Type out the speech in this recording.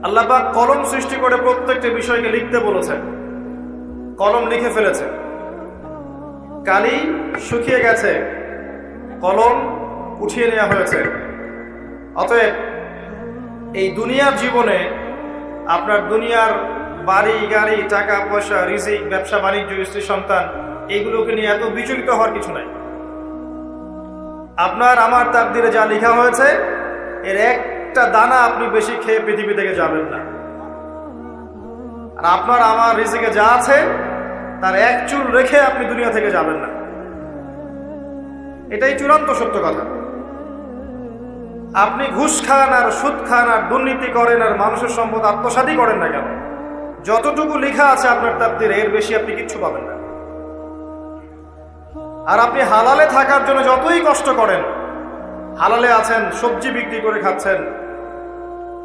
আল্লাহ পাক কলম সৃষ্টি করে প্রত্যেকটা বিষয়কে লিখতে বলেছেন, কলম লিখে ফেলেছে। কালি শুকিয়ে গেছে, কলম উঠিয়ে নেওয়া হয়েছে। অতএব এই দুনিয়ার জীবনে আপনার দুনিয়ার বাড়ি গাড়ি, টাকা পয়সা, রিজিক, ব্যবসা বাণিজ্য, স্ত্রী সন্তান, এইগুলোকে নিয়ে এত বিচলিত হওয়ার কিছু নাই। আপনার আমার তাকদিরে যা লেখা হয়েছে, এর একটা দানা আপনি বেশি খেয়ে পৃথিবী থেকে যাবেন না। আর আপনার আমার রিজিকে যা আছে তার এক চুল রেখে আপনি দুনিয়া থেকে যাবেন না। এটাই চূড়ান্ত সত্য কথা। আপনি ঘুষ খান আর সুদ খান আর দুর্নীতি করেন আর মানুষের সম্পদ আত্মসাৎই করেন না কেন, যতটুকু লেখা আছে আপনার তাকদিরে এর বেশি আপনি কিচ্ছু পাবেন না। আর আপনি হালালে থাকার জন্য যতই কষ্ট করেন, হালালে আছেন, সবজি বিক্রি করে খাচ্ছেন,